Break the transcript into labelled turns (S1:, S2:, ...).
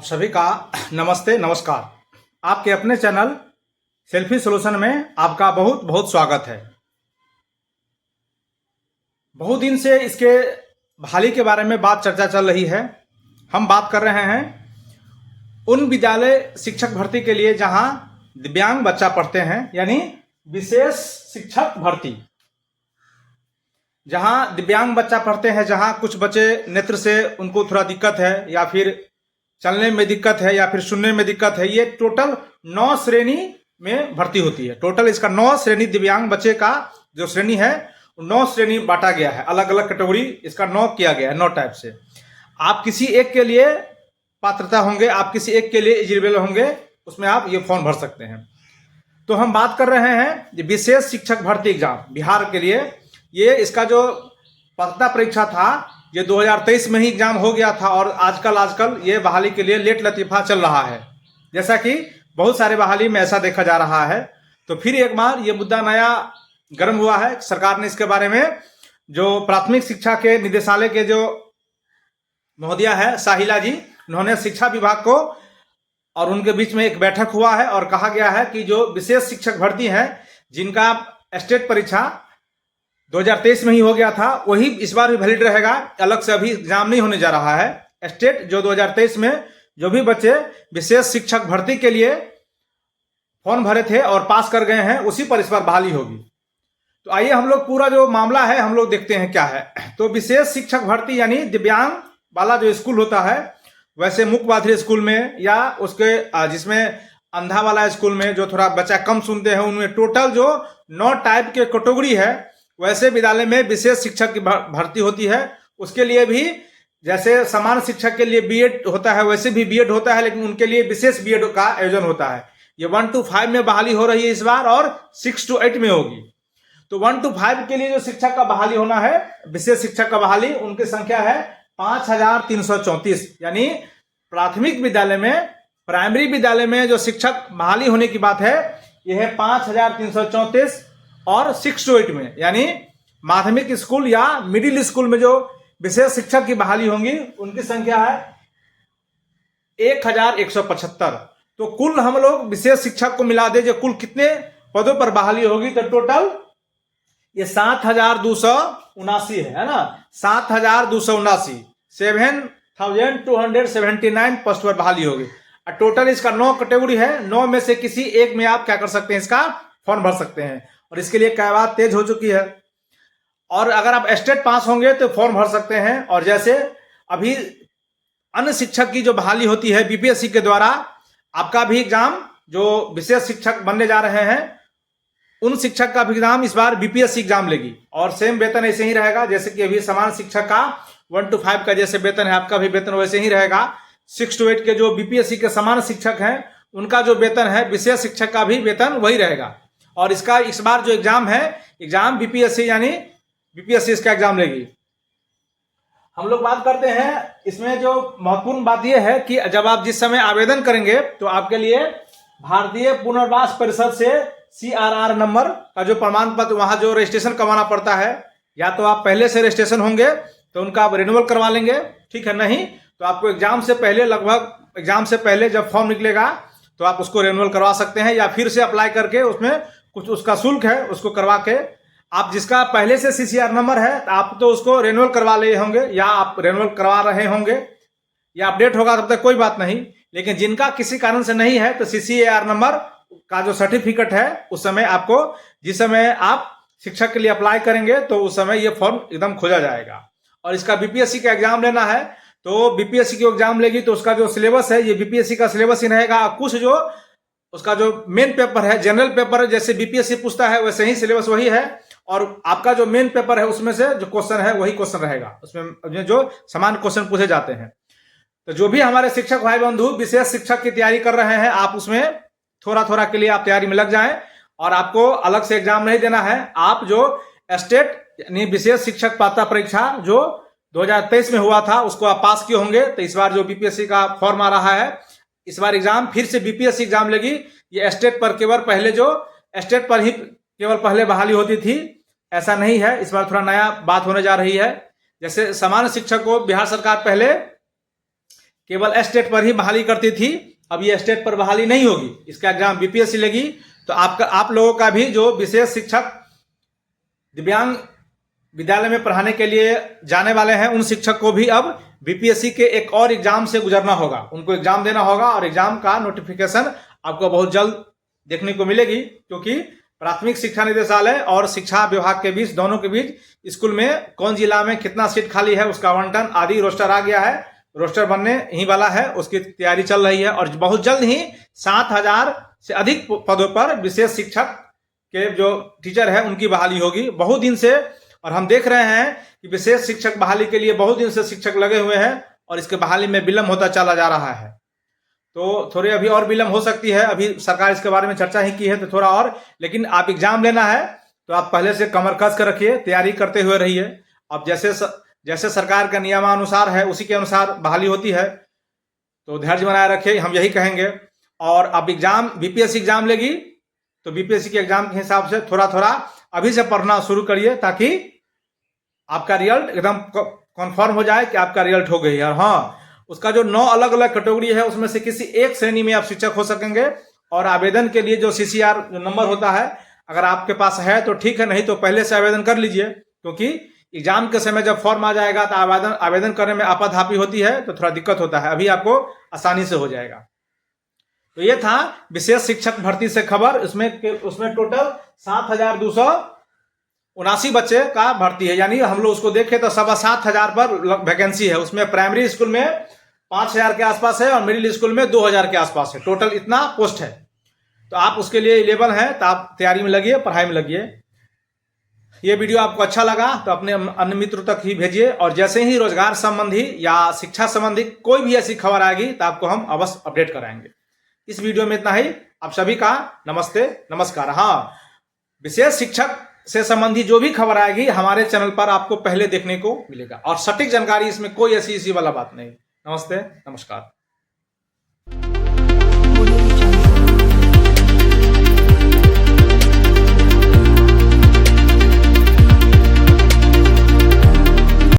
S1: सभी का नमस्ते नमस्कार। आपके अपने चैनल सेल्फी सॉल्यूशन में आपका बहुत बहुत स्वागत है। बहुत दिन से इसके बहाली के बारे में चर्चा चल रही है। हम बात कर रहे हैं उन विद्यालय शिक्षक भर्ती के लिए जहां दिव्यांग बच्चा पढ़ते हैं, यानी विशेष शिक्षक भर्ती। जहां दिव्यांग बच्चा पढ़ते हैं, जहां कुछ बच्चे नेत्र से उनको थोड़ा दिक्कत है, या फिर चलने में दिक्कत है, या फिर सुनने में दिक्कत है। ये टोटल 9 श्रेणी में भर्ती होती है। टोटल इसका 9 श्रेणी, दिव्यांग बच्चे का जो श्रेणी है 9 श्रेणी बांटा गया है। अलग अलग कैटेगरी इसका 9 किया गया है, 9 टाइप से। आप किसी एक के लिए पात्रता होंगे, आप किसी एक के लिए एलिजिबल होंगे, उसमें आप ये फॉर्म भर सकते हैं। तो हम बात कर रहे हैं विशेष शिक्षक भर्ती एग्जाम बिहार के लिए। ये इसका जो पात्रता परीक्षा था ये 2023 में ही एग्जाम हो गया था, और आजकल ये बहाली के लिए लेट लतीफा चल रहा है, जैसा कि बहुत सारे बहाली में ऐसा देखा जा रहा है। तो फिर एक बार ये मुद्दा नया गर्म हुआ है। सरकार ने इसके बारे में जो प्राथमिक शिक्षा के निदेशालय के जो महोदया है साहिला जी, उन्होंने शिक्षा विभाग को और उनके बीच में एक बैठक हुआ है, और कहा गया है कि जो विशेष शिक्षक भर्ती है जिनका स्टेट परीक्षा 2023 में ही हो गया था, वही इस बार भी वैलिड रहेगा। अलग से अभी एग्जाम नहीं होने जा रहा है। स्टेट जो 2023 में जो भी बच्चे विशेष शिक्षक भर्ती के लिए फॉर्म भरे थे और पास कर गए हैं, उसी पर इस बार बहाली होगी। तो आइए हम लोग पूरा जो मामला है हम लोग देखते हैं क्या है। तो विशेष शिक्षक भर्ती यानी दिव्यांग वाला जो स्कूल होता है, वैसे मुख्य स्कूल में या उसके जिसमें अंधा वाला स्कूल में जो थोड़ा बच्चा कम सुनते हैं, उनमें टोटल जो 9 टाइप के कैटेगरी है, वैसे विद्यालय में विशेष शिक्षक की भर्ती होती है। उसके लिए भी जैसे समान शिक्षक के लिए बीएड होता है, वैसे भी बीएड होता है, लेकिन उनके लिए विशेष बीएड का आयोजन होता है। ये 1 to 5 में बहाली हो रही है इस बार, और 6 to 8 में होगी। तो 1 to 5 के लिए जो शिक्षक का बहाली होना है, विशेष शिक्षक का बहाली, उनकी संख्या है 5334। यानी प्राथमिक विद्यालय में, प्राइमरी विद्यालय में जो शिक्षक बहाली होने की बात है, यह है 5334। और 6 to 8 में यानी माध्यमिक स्कूल या मिडिल स्कूल में जो विशेष शिक्षक की बहाली होंगी, उनकी संख्या है 1175। तो कुल हम लोग विशेष शिक्षक को मिला दे जो कुल कितने पदों पर बहाली होगी, तो टोटल ये 7279 है ना। 7279, 7279 पोस्ट पर बहाली होगी। और टोटल इसका 9 कैटेगरी है। 9 में से किसी एक में आप क्या कर सकते हैं, इसका फॉर्म भर सकते हैं, और इसके लिए कैवात तेज हो चुकी है। और अगर आप स्टेट पास होंगे तो फॉर्म भर सकते हैं। और जैसे अभी अन्य शिक्षक की जो बहाली होती है बीपीएससी के द्वारा, आपका भी एग्जाम जो विशेष शिक्षक बनने जा रहे हैं, उन शिक्षक का भी एग्जाम इस बार बीपीएससी एग्जाम लेगी, और सेम वेतन ऐसे ही रहेगा जैसे कि अभी समान शिक्षक का 1 to 5 का जैसे वेतन है, आपका भी वेतन वैसे ही रहेगा। 6 to 8 के जो बीपीएससी के समान शिक्षक हैं, उनका जो वेतन है, विशेष शिक्षक का भी वेतन वही रहेगा। और इसका इस बार जो एग्जाम है, एग्जाम बीपीएससी यानी बीपीएससी इसका एग्जाम लेगी। हम लोग बात करते हैं इसमें जो महत्वपूर्ण बात यह है कि जब आप जिस समय आवेदन करेंगे, तो आपके लिए भारतीय पुनर्वास परिषद से CRR नंबर का जो प्रमाण पत्र, वहां जो रजिस्ट्रेशन करवाना पड़ता है, या तो आप पहले से रजिस्ट्रेशन होंगे तो उनका आप रिन्यूअल करवा लेंगे, ठीक है। नहीं तो आपको एग्जाम से पहले, लगभग एग्जाम से पहले जब फॉर्म निकलेगा तो आप उसको रिन्यूअल करवा सकते हैं, या फिर से अप्लाई करके उसमें कुछ उसका शुल्क है उसको करवा के, आप जिसका पहले से CCR नंबर है आप तो उसको रिन्यूअल करवा ले होंगे, या आप रिन्यूअल करवा रहे होंगे, या अपडेट होगा तब तक कोई बात नहीं। लेकिन जिनका किसी कारण से नहीं है, तो CCR नंबर का जो सर्टिफिकेट है, उस समय आपको, जिस समय आप शिक्षक के लिए अप्लाई करेंगे, तो उस समय ये फॉर्म एकदम खोजा जाएगा। और इसका बीपीएससी का एग्जाम लेना है, तो बीपीएससी की एग्जाम लेगी तो उसका जो सिलेबस है, ये बीपीएससी का सिलेबस ही रहेगा। कुछ जो उसका जो मेन पेपर है, जनरल पेपर, जैसे बीपीएससी पूछता है वैसे ही सिलेबस वही है, और आपका जो मेन पेपर है उसमें से जो क्वेश्चन है वही क्वेश्चन रहेगा, उसमें जो समान क्वेश्चन पूछे जाते हैं। तो जो भी हमारे शिक्षक भाई बंधु विशेष शिक्षक की तैयारी कर रहे हैं, आप उसमें थोड़ा थोड़ा के लिए आप तैयारी में लग जाएं, और आपको अलग से एग्जाम नहीं देना है। आप जो स्टेट यानी विशेष शिक्षक पात्रता परीक्षा जो 2023 में हुआ था, उसको आप पास किए होंगे, तो इस बार जो बीपीएससी का फॉर्म आ रहा है, इस बार एग्जाम फिर से बीपीएससी एग्जाम लेगी। ये स्टेट पर केवल पहले जो स्टेट पर ही केवल पहले बहाली होती थी, ऐसा नहीं है। इस बार थोड़ा नया बात होने जा रही है। जैसे समान शिक्षक को बिहार सरकार पहले केवल स्टेट पर ही बहाली करती थी, अब ये स्टेट पर बहाली नहीं होगी। इसका एग्जाम बीपीएससी लेगी। तो आप लोगों का भी जो विशेष शिक्षक दिव्यांग विद्यालय में पढ़ाने के लिए जाने वाले हैं, उन शिक्षक को भी अब बीपीएससी के एक और एग्जाम से गुजरना होगा। उनको एग्जाम देना होगा और एग्जाम का नोटिफिकेशन आपको बहुत जल्द देखने को मिलेगी, क्योंकि प्राथमिक शिक्षा निदेशालय और शिक्षा विभाग के बीच, दोनों के बीच स्कूल में कौन जिला में कितना सीट खाली है उसका आवंटन आदि रोस्टर आ गया है। रोस्टर बनने ही वाला है, उसकी तैयारी चल रही है और बहुत जल्द ही 7,000 से अधिक पदों पर विशेष शिक्षक के जो टीचर है उनकी बहाली होगी। बहुत दिन से, और हम देख रहे हैं कि विशेष शिक्षक बहाली के लिए बहुत दिन से शिक्षक लगे हुए हैं और इसके बहाली में विलंब होता चला जा रहा है। तो थोड़ी अभी और विलंब हो सकती है। अभी सरकार इसके बारे में चर्चा ही की है, तो थोड़ा और, लेकिन आप एग्जाम लेना है तो आप पहले से कमर कस कर रखिए, तैयारी करते हुए रहिए। अब जैसे सरकार का नियमानुसार है उसी के अनुसार बहाली होती है, तो धैर्य बनाए रखिए, हम यही कहेंगे। और अब एग्जाम बीपीएससी एग्जाम लेगी तो बीपीएससी के एग्जाम के हिसाब से थोड़ा थोड़ा अभी से पढ़ना शुरू करिए, ताकि आपका रिजल्ट एकदम कन्फर्म हो जाए कि आपका रिजल्ट हो गई। और हाँ, उसका जो 9 अलग अलग कैटेगरी है उसमें से किसी एक श्रेणी में आप शिक्षक हो सकेंगे। और आवेदन के लिए जो सीसीआर जो नंबर होता है, अगर आपके पास है तो ठीक है, नहीं तो पहले से आवेदन कर लीजिए, क्योंकि एग्जाम के समय जब फॉर्म आ जाएगा तो आवेदन करने में आपाधापी होती है, तो थोड़ा दिक्कत होता है। अभी आपको आसानी से हो जाएगा। तो ये था विशेष शिक्षक भर्ती से खबर। उसमें टोटल 7,279 बच्चे का भर्ती है, यानी हम लोग उसको देखें तो 7,500 पर वैकेंसी है। उसमें प्राइमरी स्कूल में 5,000 के आसपास है और मिडिल स्कूल में 2,000 के आसपास है। टोटल इतना पोस्ट है। तो आप उसके लिए एलिजिबल हैं, तो आप तैयारी में लगिए, पढ़ाई में लगिए। ये वीडियो आपको अच्छा लगा तो अपने अन्य मित्रों तक ही भेजिए, और जैसे ही रोजगार संबंधी या शिक्षा संबंधी कोई भी ऐसी खबर आएगी तो आपको हम अवश्य अपडेट कराएंगे। इस वीडियो में इतना ही। आप सभी का नमस्ते, नमस्कार। हाँ, विशेष शिक्षक से संबंधी जो भी खबर आएगी हमारे चैनल पर आपको पहले देखने को मिलेगा, और सटीक जानकारी, इसमें कोई ऐसी वाला बात नहीं। नमस्ते, नमस्कार।